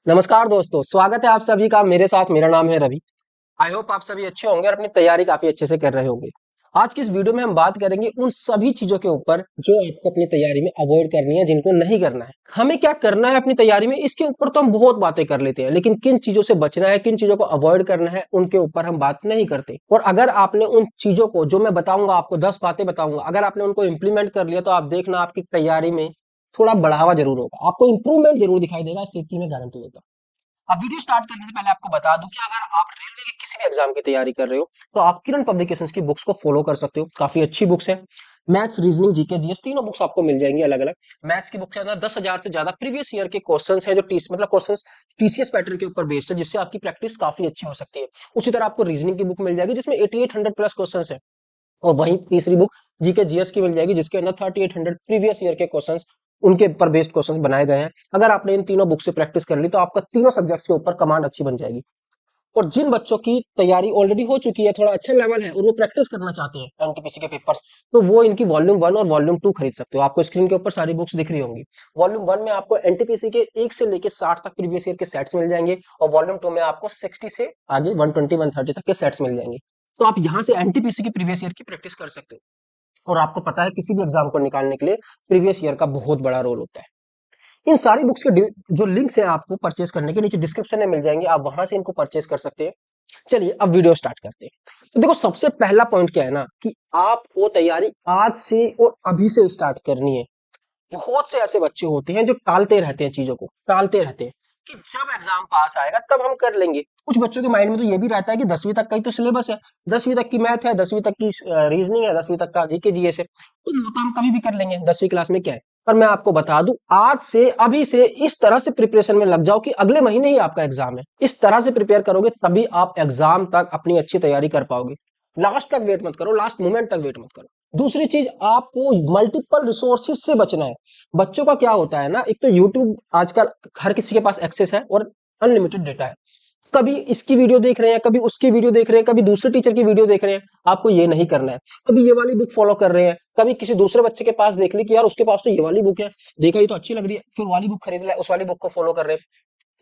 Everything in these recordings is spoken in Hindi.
नमस्कार दोस्तों, स्वागत है आप सभी का मेरे साथ। मेरा नाम है रवि। आई होप आप सभी अच्छे होंगे और अपनी तैयारी काफी अच्छे से कर रहे होंगे। आज की इस वीडियो में हम बात करेंगे उन सभी चीजों के ऊपर जो आपको अपनी तैयारी में अवॉइड करनी है, जिनको नहीं करना है। हमें क्या करना है अपनी तैयारी में, इसके ऊपर तो हम बहुत बातें कर लेते हैं, लेकिन किन चीजों से बचना है, किन चीजों को अवॉइड करना है, उनके ऊपर हम बात नहीं करते। और अगर आपने उन चीजों को, जो मैं बताऊंगा आपको 10 बातें बताऊंगा, अगर आपने उनको इंप्लीमेंट कर लिया तो आप देखना आपकी तैयारी में थोड़ा बढ़ावा जरूर होगा, आपको इंप्रूवमेंट जरूर दिखाई देगा। इस चीज की मैं गारंटी देता हूँ। अब वीडियो स्टार्ट करने से पहले आपको बता दूं कि अगर आप रेलवे के किसी भी एग्जाम की तैयारी कर रहे हो तो आप किरण पब्लिकेशंस की बुक्स को फॉलो कर सकते हो। काफी अच्छी बुक्स है। मैथ्स, रीजनिंग, जीके, जीएस तीनों बुक्स आपको मिल जाएंगी अलग अलग। मैथ्स की बुक के अंदर 10,000 से ज्यादा प्रीवियस ईयर के क्वेश्चंस हैं, जो मतलब क्वेश्चंस टीसीएस पैटर्न के ऊपर बेस्ड है, जिससे आपकी प्रैक्टिस काफी अच्छी हो सकती है। उसी तरह आपको रीजनिंग की बुक मिल जाएगी जिसमें 8800 प्लस क्वेश्चंस है। और वहीं तीसरी बुक जीके जीएस की मिल जाएगी जिसके अंदर 3800 प्रीवियस ईयर के क्वेश्चंस, उनके ऊपर बेस्ड क्वेश्चंस बनाए गए हैं। अगर आपने इन तीनों बुक से प्रैक्टिस कर ली तो आपका तीनों सब्जेक्ट्स के ऊपर कमांड अच्छी बन जाएगी। और जिन बच्चों की तैयारी ऑलरेडी हो चुकी है, थोड़ा अच्छा लेवल है और वो प्रैक्टिस करना चाहते हैं एनटीपीसी के पेपर्स, तो वो इनकी वॉल्यूम 1 और वॉल्यूम 2 खरीद सकते हो। आपको स्क्रीन के ऊपर सारी बुक्स दिख रही होंगी। वॉल्यूम 1 में आपको एनटीपीसी के 1 से लेके 60 तक प्रीवियस ईयर के सेट्स मिल जाएंगे, और वॉल्यूम 2 में आपको 60 से आगे 120 130 तक के सेट्स मिल जाएंगे। तो आप यहाँ से एनटीपीसी की प्रीवियस ईयर की प्रैक्टिस कर सकते हो। और आपको पता है किसी भी एग्जाम को निकालने के लिए प्रीवियस ईयर का बहुत बड़ा रोल होता है। इन सारी बुक्स के जो लिंक्स है आपको परचेज करने के नीचे डिस्क्रिप्शन में मिल जाएंगे, आप वहां से इनको परचेज कर सकते हैं। चलिए अब वीडियो स्टार्ट करते हैं। तो देखो, सबसे पहला पॉइंट क्या है ना, कि आपको तैयारी आज से और अभी से स्टार्ट करनी है। बहुत से ऐसे बच्चे होते हैं जो टालते रहते हैं, चीजों को टालते रहते हैं कि जब एग्जाम पास आएगा तब हम कर लेंगे। कुछ बच्चों के माइंड में तो ये भी रहता है कि 10वीं तक का ही तो सिलेबस है, 10वीं तक की मैथ है, 10वीं तक की रीजनिंग है, 10वीं तक का जीके जीएस है, तो वो तो हम कभी भी कर लेंगे, 10वीं क्लास में क्या है। पर मैं आपको बता दूं, आज से अभी से इस तरह से प्रिपरेशन में लग जाओ कि अगले महीने ही आपका एग्जाम है। इस तरह से प्रिपेयर करोगे तभी आप एग्जाम तक अपनी अच्छी तैयारी कर पाओगे। लास्ट तक वेट मत करो, लास्ट मोमेंट तक वेट मत करो। दूसरी चीज, आपको मल्टीपल रिसोर्सेज से बचना है। बच्चों का क्या होता है ना, एक तो यूट्यूब आजकल हर किसी के पास एक्सेस है और अनलिमिटेड डेटा है। कभी इसकी वीडियो देख रहे हैं, कभी उसकी वीडियो देख रहे हैं, कभी दूसरे टीचर की वीडियो देख रहे हैं। आपको ये नहीं करना है। कभी ये वाली बुक फॉलो कर रहे हैं, कभी किसी दूसरे बच्चे के पास देख ली कि यार उसके पास तो ये वाली बुक है, देखा ये तो अच्छी लग रही है, फिर वाली बुक खरीद लिया, उस वाली बुक को फॉलो कर रहे हैं,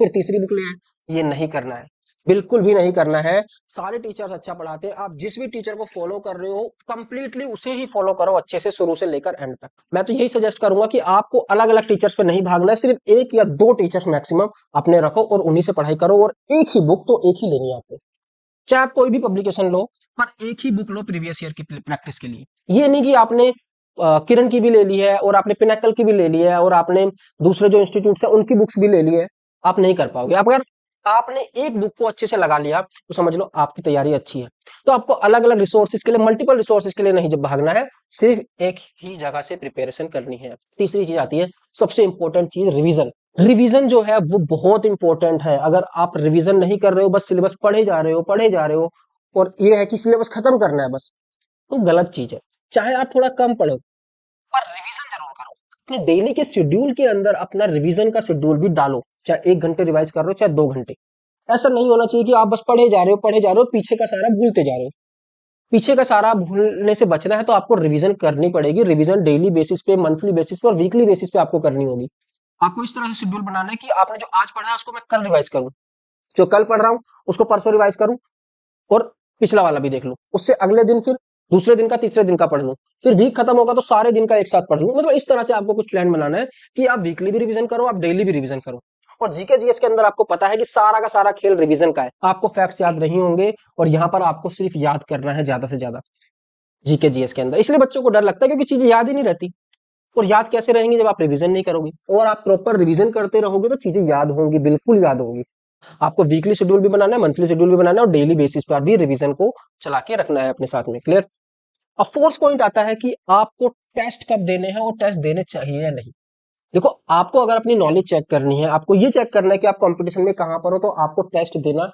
फिर तीसरी बुक ले आए। ये नहीं करना है, बिल्कुल भी नहीं करना है। सारे टीचर्स अच्छा पढ़ाते हैं, आप जिस भी टीचर को फॉलो कर रहे हो कंप्लीटली उसे ही फॉलो करो, अच्छे से शुरू से लेकर एंड तक। मैं तो यही सजेस्ट करूंगा कि आपको अलग अलग टीचर्स पे नहीं भागना है, सिर्फ एक या दो टीचर्स मैक्सिमम अपने रखो और उन्हीं से पढ़ाई करो। और एक ही बुक तो एक ही लेनी है आपको, चाहे आप कोई भी पब्लिकेशन लो, पर एक ही बुक लो प्रीवियस ईयर की प्रैक्टिस के लिए। ये नहीं कि आपने किरण की भी ले ली है और आपने पिनाकल की भी ले ली है और आपने दूसरे जो इंस्टीट्यूट है उनकी बुक्स भी ले ली है। आप नहीं कर पाओगे। आप अगर आपने एक बुक को अच्छे से लगा लिया तो समझ लो आपकी तैयारी अच्छी है। तो आपको अलग अलग रिसोर्सेज के लिए, मल्टीपल रिसोर्सेज के लिए नहीं जब भागना है, सिर्फ एक ही जगह से प्रिपरेशन करनी है। तीसरी चीज आती है, सबसे इंपॉर्टेंट चीज, रिवीजन। रिवीजन जो है वो बहुत इंपॉर्टेंट है। अगर आप रिवीजन नहीं कर रहे हो, बस सिलेबस पढ़े जा रहे हो और ये है कि सिलेबस खत्म करना है बस, तो गलत चीज है। चाहे आप थोड़ा कम पढ़ो पर रिवीजन जरूर करो। अपने डेली के शेड्यूल के अंदर अपना रिवीजन का शेड्यूल भी डालो, चाहे 1 घंटे रिवाइज कर रहे हो, चाहे 2 घंटे। ऐसा नहीं होना चाहिए कि आप बस पढ़े जा रहे हो, पीछे का सारा भूलते जा रहे हो। पीछे का सारा भूलने से बचना है तो आपको रिवीजन करनी पड़ेगी। रिवीजन डेली बेसिस पे, मंथली बेसिस पे और वीकली बेसिस पे आपको करनी होगी। आपको इस तरह से शेड्यूल बनाना है कि आपने जो आज पढ़ा है उसको मैं कल रिवाइज करूं, जो कल पढ़ रहा हूं उसको परसों रिवाइज करूं, और पिछला वाला भी देख लूं, उससे अगले दिन फिर दूसरे दिन का, तीसरे दिन का पढ़ लूं, फिर वीक खत्म होगा तो सारे दिन का एक साथ पढ़ लूं। मतलब इस तरह से आपको कुछ प्लान बनाना है कि आप वीकली भी रिवीजन करो, आप डेली भी रिवीजन करो। और जीके जीएस के अंदर आपको पता है कि सारा का सारा खेल रिवीजन का है। आपको फैक्ट्स याद नहीं होंगे और यहाँ पर आपको सिर्फ याद करना है ज्यादा से ज्यादा जीके जीएस के अंदर। इसलिए बच्चों को डर लगता है क्योंकि चीजें याद ही नहीं रहती। और याद कैसे रहेंगी जब आप रिवीजन नहीं करोगे। और आप प्रॉपर रिवीजन करते रहोगे तो चीजें याद होंगी, बिल्कुल याद होंगी। आपको वीकली शेड्यूल भी बनाना है, मंथली शेड्यूल भी बनाना है, और डेली बेसिस पर भी रिवीजन को चला के रखना है अपने साथ में। क्लियर। अब फोर्थ पॉइंट आता है कि आपको टेस्ट कब देने हैं और टेस्ट देने चाहिए या नहीं। देखो, आपको अगर अपनी नॉलेज चेक करनी है, आपको ये चेक करना है कि आप कंपटीशन में कहां पर हो, तो आपको टेस्ट देना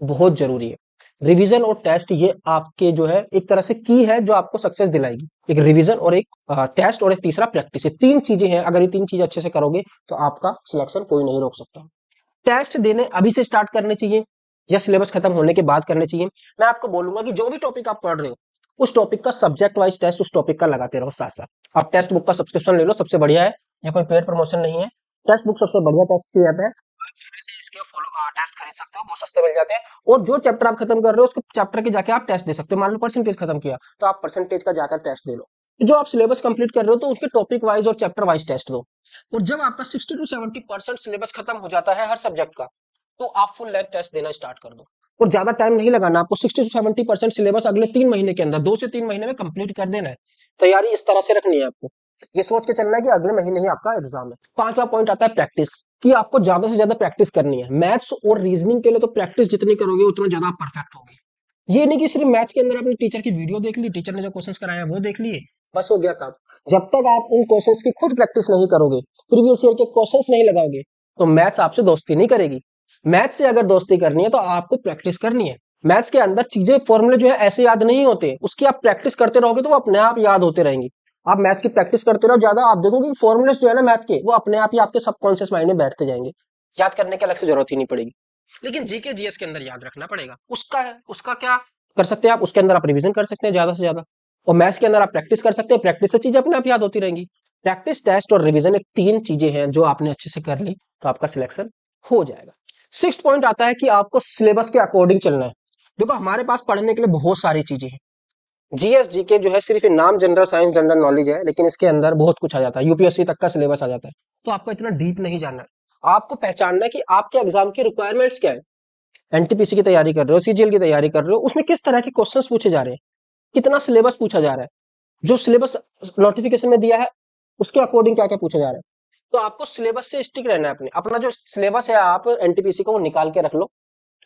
बहुत जरूरी है। रिवीजन और टेस्ट ये आपके जो है एक तरह से की है जो आपको सक्सेस दिलाएगी। एक रिवीजन और एक टेस्ट और एक तीसरा प्रैक्टिस, ये तीन चीजें हैं। अगर ये तीन चीजें अच्छे से करोगे तो आपका सिलेक्शन कोई नहीं रोक सकता। टेस्ट देने अभी से स्टार्ट करने चाहिए या सिलेबस खत्म होने के बाद करने चाहिए। मैं आपको बोलूंगा कि जो भी टॉपिक आप पढ़ रहे हो उस टॉपिक का सब्जेक्ट वाइज टेस्ट उस टॉपिक का लगाते रहो साथ साथ। आप टेक्स्ट बुक का सब्सक्रिप्शन ले लो, सबसे बढ़िया है। ये कोई पेड प्रमोशन नहीं है। टेक्स्ट बुक सबसे बढ़िया टेस्ट की ऐप है। के टेस्ट खरीद सकते हो, बहुत सस्ते मिल जाते हैं। और जो चैप्टर आप खत्म कर रहे हो उसके चैप्टर के जाके आप टेस्ट दे सकते हो। मान लो परसेंटेज खत्म किया तो आप परसेंटेज का जाकर टेस्ट दे लो। जो आप सिलेबस कंप्लीट कर रहे हो तो उसके टॉपिक वाइज और चैप्टर वाइज टेस्ट दो। और जब आपका 60 to 70% सिलेबस खत्म हो जाता है हर सब्जेक्ट का, तो आप फुल लेंथ टेस्ट देना स्टार्ट कर दो। और ज्यादा टाइम नहीं लगाना आपको, 60 to 70% सिलेबस अगले 3 महीने के अंदर, 2 से 3 महीने में कंप्लीट कर देना है। तैयारी इस तरह से रखनी है आपको, ये सोच के चलना है कि अगले महीने ही आपका एग्जाम है। पांचवा पॉइंट आता है प्रैक्टिस, कि आपको ज्यादा से ज्यादा प्रैक्टिस करनी है। मैथ्स और रीजनिंग के लिए तो प्रैक्टिस जितनी करोगे उतना ज्यादा आप परफेक्ट होगे। ये नहीं कि सिर्फ मैथ्स के अंदर आपने टीचर की वीडियो देख ली, टीचर ने जो क्वेश्चंस कराया वो देख लिए, बस हो गया काम। जब तक आप उन क्वेश्चंस की खुद प्रैक्टिस नहीं करोगे, प्रीवियस ईयर के क्वेश्चंस नहीं लगाओगे, तो मैथ्स आपसे दोस्ती नहीं करेगी। मैथ्स से अगर दोस्ती करनी है तो आपको प्रैक्टिस करनी है। मैथ्स के अंदर चीजें, फॉर्मूले जो है ऐसे याद नहीं होते, उसकी आप प्रैक्टिस करते रहोगे तो वो अपने आप याद होते रहेंगे। आप मैथ्स की प्रैक्टिस करते रहो ज्यादा, आप देखोगे कि फॉर्मूले जो है ना मैथ के, वो अपने आप ही आपके सबकॉन्शियस माइंड में बैठते जाएंगे। याद करने की अलग से जरूरत ही नहीं पड़ेगी। लेकिन जीके जीएस के अंदर याद रखना पड़ेगा। उसका क्या कर सकते हैं आप, उसके अंदर आप रिवीजन कर सकते हैं ज्यादा से ज्यादा। और मैथ्स के अंदर आप प्रैक्टिस कर सकते हैं, प्रैक्टिस से चीजें अपने आप याद होती रहेंगी। प्रैक्टिस, टेस्ट और रिवीजन, एक 3 चीजें हैं जो आपने अच्छे से कर ली तो आपका सिलेक्शन हो जाएगा। सिक्स्थ पॉइंट आता है कि आपको सिलेबस के अकॉर्डिंग चलना है। देखो हमारे पास पढ़ने के लिए बहुत सारी चीजें हैं। जीएस जीके जो है सिर्फ नाम जनरल साइंस जनरल नॉलेज है, लेकिन इसके अंदर बहुत कुछ आ जाता है, यूपीएससी तक का सिलेबस आ जाता है। तो आपको इतना डीप नहीं जानना है। आपको पहचानना है कि आपके एग्जाम की रिक्वायरमेंट्स क्या है। एनटीपीसी की तैयारी कर रहे हो, सीजीएल की तैयारी कर रहे हो, उसमें किस तरह के क्वेश्चंस पूछे जा रहे हैं, कितना सिलेबस पूछा जा रहा है, जो सिलेबस नोटिफिकेशन में दिया है उसके अकॉर्डिंग क्या क्या पूछा जा रहा है। तो आपको सिलेबस से स्टिक रहना है। अपने अपना जो सिलेबस है आप एनटीपीसी को वो निकाल के रख लो।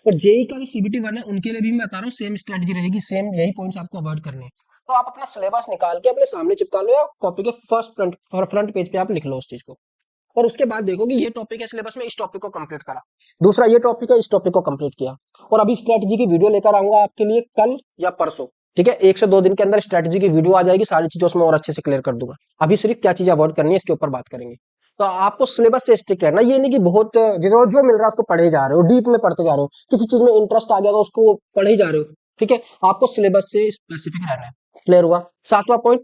और जेई का जो सीबीटी वन है उनके लिए भी मैं बता रहा हूँ सेम स्ट्रेटजी रहेगी, सेम यही पॉइंट्स आपको अवॉइड करने हैं। तो आप अपना सिलेबस निकाल के अपने सामने चिपका लो या कॉपी के फ्रंट पेज पे आप लिख लो उस चीज को। और उसके बाद देखो कि ये टॉपिक है सिलेबस में, इस टॉपिक को कंप्लीट करा, दूसरा ये टॉपिक है, इस टॉपिक को कंप्लीट किया। और अभी स्ट्रेटजी की वीडियो लेकर आऊंगा आपके लिए कल या परसों, ठीक है, 1 से 2 दिन के अंदर स्ट्रेटजी की वीडियो आ जाएगी, सारी चीजों उसमें और अच्छे से क्लियर कर दूंगा। अभी सिर्फ क्या चीजें अवॉइड करनी है इसके ऊपर बात करेंगे। तो आपको सिलेबस से स्टिक रहना, ये नहीं कि बहुत जो जो मिल रहा है उसको पढ़े जा रहे हो, डीप में पढ़ते जा रहे हो, किसी चीज में इंटरेस्ट आ गया तो उसको पढ़े ही जा रहे हो। ठीक है, आपको सिलेबस से स्पेसिफिक रहना है। क्लियर हुआ। सातवां पॉइंट,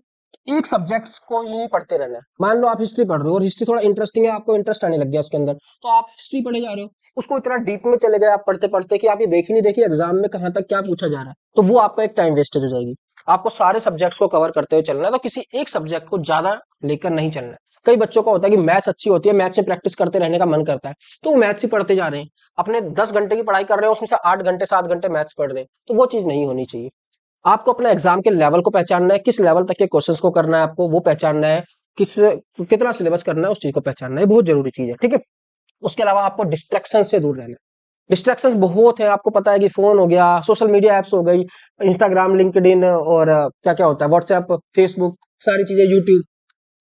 एक सब्जेक्ट को ही नहीं पढ़ते रहना है। मान लो आप हिस्ट्री पढ़ रहे हो और हिस्ट्री थोड़ा इंटरेस्टिंग है, आपको इंटरेस्ट आने लग गया उसके अंदर, तो आप हिस्ट्री पढ़े जा रहे हो, उसको इतना डीप में चले गए आप पढ़ते पढ़ते कि आप ये देख ही नहीं देखिए एग्जाम में कहां तक क्या पूछा जा रहा है, तो वो आपका एक टाइम वेस्टेज हो जाएगी। आपको सारे सब्जेक्ट्स को कवर करते हुए चलना है, तो किसी एक सब्जेक्ट को ज्यादा लेकर नहीं चलना है। कई बच्चों का होता है कि मैथ्स अच्छी होती है, मैथ्स से प्रैक्टिस करते रहने का मन करता है, तो वो मैथ्स ही पढ़ते जा रहे हैं, अपने 10 घंटे की पढ़ाई कर रहे हैं उसमें से 8 घंटे 7 घंटे मैथ्स पढ़ रहे हैं, तो वो चीज नहीं होनी चाहिए। आपको अपना एग्जाम के लेवल को पहचानना है, किस लेवल तक के क्वेश्चंस को करना है आपको वो पहचानना है, किस कितना सिलेबस करना है उस चीज को पहचानना है, बहुत जरूरी चीज है। ठीक है, उसके अलावा आपको डिस्ट्रैक्शन से दूर रहना है। डिस्ट्रैक्शंस बहुत है, आपको पता है कि फोन हो गया, सोशल मीडिया एप्स हो गई, इंस्टाग्राम, लिंक्डइन और क्या क्या होता है, व्हाट्सएप, फेसबुक, सारी चीजें, यूट्यूब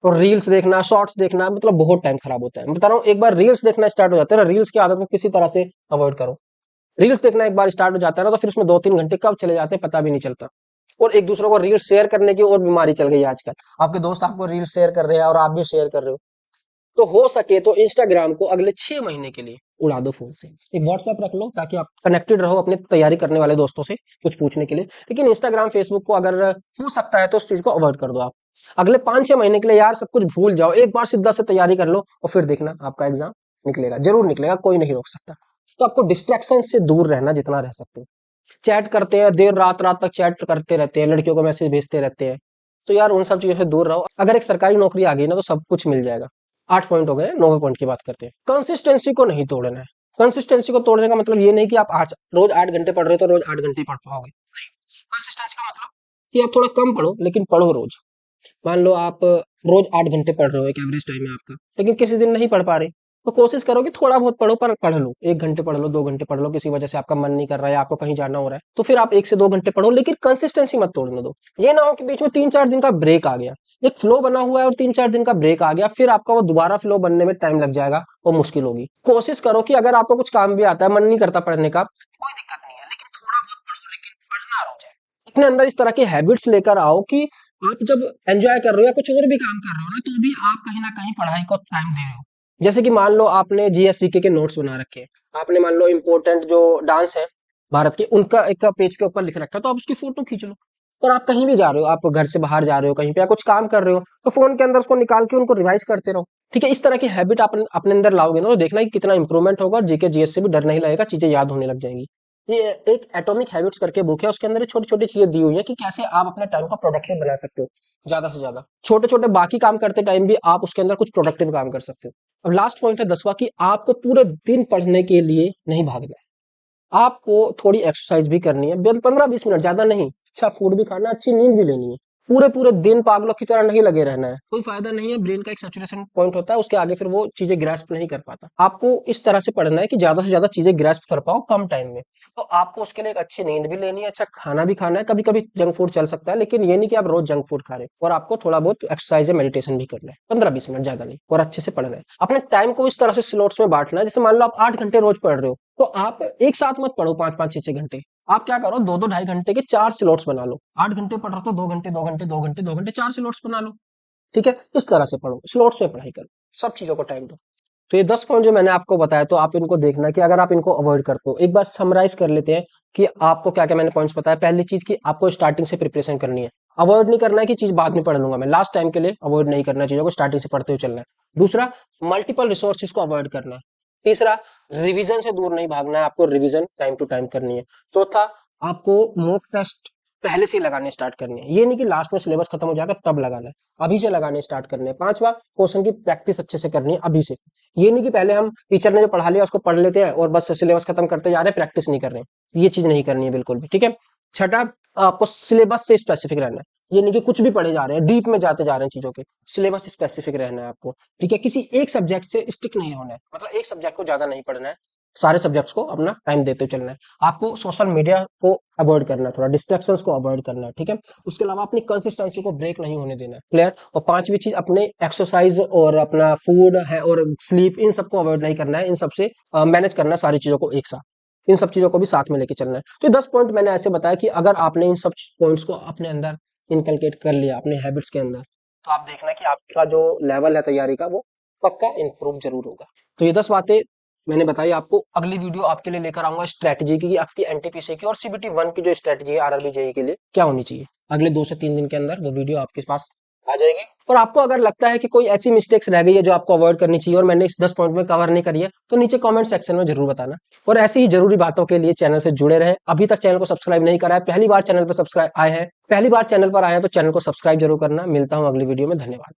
और रील्स देखना, शॉर्ट्स देखना, मतलब बहुत टाइम खराब होता है। मैं बता रहा हूँ, एक बार रील्स देखना स्टार्ट हो जाता है ना, रील्स की आदत को किसी तरह से अवॉइड करो। रील्स देखना एक बार स्टार्ट हो जाता है ना, तो फिर उसमें 2-3 घंटे कब चले जाते हैं पता भी नहीं चलता। और एक दूसरे को रील्स शेयर करने की और बीमारी चल गई है आजकल, आपके दोस्त आपको रील्स शेयर कर रहे हैं और आप भी शेयर कर रहे हो। तो हो सके तो इंस्टाग्राम को अगले 6 महीने के लिए उड़ा दो फोन से, एक व्हाट्सएप रख लो ताकि आप कनेक्टेड रहो अपने तैयारी करने वाले दोस्तों से कुछ पूछने के लिए। लेकिन इंस्टाग्राम फेसबुक को अगर हो सकता है तो उस चीज को अवॉइड कर दो आप। अगले 5-6 महीने के लिए यार सब कुछ भूल जाओ, एक बार सीधा से तैयारी कर लो और फिर देखना आपका एग्जाम निकलेगा, जरूर निकलेगा, कोई नहीं रोक सकता। तो आपको डिस्ट्रैक्शन से दूर रहना जितना रह सकते हो। चैट करते हैं, देर रात रात तक चैट करते रहते हैं, लड़कियों को मैसेज भेजते रहते हैं, तो यार उन सब चीजों से दूर रहो। अगर एक सरकारी नौकरी आ गई ना तो सब कुछ मिल जाएगा। 8 पॉइंट हो गए, 9वें पॉइंट की बात करते हैं। कंसिस्टेंसी को नहीं तोड़ना है। कंसिस्टेंसी को तोड़ने का मतलब ये नहीं कि आप आज रोज 8 घंटे पढ़ रहे हो तो रोज 8 घंटे पढ़ पाओगे, नहीं। कंसिस्टेंसी का मतलब कि आप थोड़ा कम पढ़ो लेकिन पढ़ो रोज। मान लो आप रोज 8 घंटे पढ़ रहे हो, एक एवरेज टाइम है आपका, लेकिन किसी दिन नहीं पढ़ पा रहे, तो कोशिश करो कि थोड़ा बहुत पढ़ो, पर पढ़ लो, 1 घंटे पढ़ लो, 2 घंटे पढ़ लो, किसी वजह से आपका मन नहीं कर रहा है, आपको कहीं जाना हो रहा है, तो फिर आप 1 से 2 घंटे पढ़ो, लेकिन कंसिस्टेंसी मत तोड़ने दो। ये ना हो कि बीच में 3-4 दिन का ब्रेक आ गया, एक फ्लो बना हुआ है और 3-4 दिन का ब्रेक आ गया, फिर आपका वो दोबारा फ्लो बनने में टाइम लग जाएगा, वो मुश्किल होगी। कोशिश करो कि अगर आपको कुछ काम भी आता है, मन नहीं करता पढ़ने का, कोई दिक्कत नहीं है, लेकिन थोड़ा बहुत पढ़ो, लेकिन पढ़ना हो जाए। अपने अंदर इस तरह की हैबिट्स लेकर आओ कि आप जब एंजॉय कर रहे हो या कुछ और भी काम कर रहे हो ना, तो भी आप कहीं ना कहीं पढ़ाई को टाइम दे रहे हो। जैसे कि मान लो आपने जीएससीके के नोट्स बना रखे हैं, आपने मान लो इंपॉर्टेंट जो डांस है भारत के, उनका एक पेज के ऊपर लिख रखा है, तो आप उसकी फोटो खींच लो और आप कहीं भी जा रहे हो, आप घर से बाहर जा रहे हो कहीं पे या कुछ काम कर रहे हो, तो फोन के अंदर उसको निकाल के उनको रिवाइज करते रहो। ठीक है, इस तरह की हैबिट आप अपने अंदर लाओगे ना, तो देखना कि कितना इंप्रूवमेंट होगा और जीके जीएस से भी डर नहीं लगेगा, चीजें याद होने लग जाएंगी। ये एक एटॉमिक हैबिट्स करके बुक है, उसके अंदर छोटी छोटी चीजें दी हुई है कि कैसे आप अपने टाइम को प्रोडक्टिव बना सकते हो, ज्यादा से ज्यादा छोटे छोटे बाकी काम करते टाइम भी आप उसके अंदर कुछ प्रोडक्टिव काम कर सकते हो। अब लास्ट पॉइंट है 10वां कि आपको पूरे दिन पढ़ने के लिए नहीं भागना है, आपको थोड़ी एक्सरसाइज भी करनी है, 15-20 मिनट, ज्यादा नहीं। अच्छा फूड भी खाना, अच्छी नींद भी लेनी है। पूरे पूरे दिन पागलों की तरह नहीं लगे रहना है, कोई फायदा नहीं है। ब्रेन का एक सैचुरेशन पॉइंट होता है, उसके आगे फिर वो चीजें ग्रेस्प नहीं कर पाता। आपको इस तरह से पढ़ना है कि ज्यादा से ज्यादा चीजें ग्रेस्प कर पाओ कम टाइम में। तो आपको उसके लिए एक अच्छी नींद भी लेनी है, अच्छा खाना भी खाना है, कभी कभी जंक फूड चल सकता है, लेकिन ये नहीं कि आप रोज जंक फूड खा रहे हो। और आपको थोड़ा बहुत एक्सरसाइज या मेडिटेशन भी करना है, 15-20 मिनट, ज्यादा नहीं, और अच्छे से पढ़ना है। अपने टाइम को इस तरह से स्लॉट्स में बांटना है, जैसे मान लो आप 8 घंटे रोज पढ़ रहे हो, तो आप एक साथ मत पढ़ो 5-5 6-6 घंटे। आप क्या करो, 2-2 ढाई घंटे के 4 स्लॉट्स बना लो। 8 घंटे पढ़ रहे हो तो 2 घंटे 2 घंटे 2 घंटे 2 घंटे 4 स्लॉट्स बना लो। ठीक है, इस तरह से पढ़ो, स्लॉट्स में पढ़ाई करो, सब चीजों को टाइम दो। तो ये 10 पॉइंट जो मैंने आपको बताया, तो आप इनको देखना कि अगर आप इनको अवॉइड करते हो। एक बार समराइज कर लेते हैं कि आपको क्या क्या मैंने पॉइंट्स बताया। पहली चीज कि आपको स्टार्टिंग से प्रिपरेशन करनी है, अवॉइड नहीं करना है कि चीज बाद में पढ़ लूंगा मैं, लास्ट टाइम के लिए अवॉइड नहीं करना है, चीजों को स्टार्टिंग से पढ़ते हुए चलना है। दूसरा, मल्टीपल रिसोर्सेज को अवॉइड करना है। तीसरा, रिवीजन से दूर नहीं भागना है, आपको रिवीजन टाइम टू टाइम करनी है। चौथा, आपको मॉक टेस्ट पहले से ही लगाने स्टार्ट करने हैं, ये नहीं कि लास्ट में सिलेबस खत्म हो जाएगा तब लगाना है, अभी से लगाने स्टार्ट करने हैं। पांचवा, क्वेश्चन की प्रैक्टिस अच्छे से करनी है अभी से, ये नहीं कि पहले हम टीचर ने जो पढ़ा लिया उसको पढ़ लेते हैं और बस सिलेबस खत्म करते जा रहे हैं, प्रैक्टिस नहीं कर रहे हैं, ये चीज नहीं करनी है बिल्कुल भी। ठीक है। छठा, आपको सिलेबस से स्पेसिफिक रहना है, ये नहीं कि कुछ भी पढ़े जा रहे हैं, डीप में जाते जा रहे हैं चीजों के, सिलेबस स्पेसिफिक रहना है आपको। ठीक है, किसी एक सब्जेक्ट से स्टिक नहीं होना है, मतलब एक सब्जेक्ट को ज्यादा नहीं पढ़ना है, सारे सब्जेक्ट्स को अपना टाइम देते चलना है। आपको सोशल मीडिया को अवॉइड करना है, थोड़ा डिस्ट्रैक्शंस को अवॉइड करना है। ठीक है, उसके अलावा अपनी कंसिस्टेंसी को ब्रेक नहीं होने देना है। क्लियर। और पांचवी चीज, अपने एक्सरसाइज और अपना फूड है और स्लीप, इन सबको अवॉइड नहीं करना है, इन सबसे मैनेज करना है सारी चीजों को एक साथ, इन सब चीजों को भी साथ में लेके चलना है। तो 10 पॉइंट मैंने ऐसे बताया कि अगर आपने इन सब पॉइंट्स को अपने अंदर इनकलकेट कर लिया अपने हैबिट्स के अंदर, तो आप देखना कि आपका जो लेवल है तैयारी का, वो पक्का इंप्रूव जरूर होगा। तो ये 10 बातें मैंने बताई आपको। अगली वीडियो आपके लिए लेकर आऊंगा स्ट्रेटजी की, कि आपकी एनटीपीसी की और सीबीटी 1 की जो स्ट्रेटजी है आरआरबी जेई के लिए क्या होनी चाहिए। अगले 2 से 3 दिन के अंदर वो वीडियो आपके पास आ जाएगी। और आपको अगर लगता है कि कोई ऐसी मिस्टेक्स रह गई है जो आपको अवॉइड करनी चाहिए और मैंने इस 10 पॉइंट में कवर नहीं करी है, तो नीचे कमेंट सेक्शन में जरूर बताना। और ऐसी ही जरूरी बातों के लिए चैनल से जुड़े रहे। अभी तक चैनल को सब्सक्राइब नहीं करा है, पहली बार चैनल पर सब्सक्राइब आए हैं, पहली बार चैनल पर आए हैं, तो चैनल को सब्सक्राइब जरूर करना। मिलता हूं अगली वीडियो में, धन्यवाद।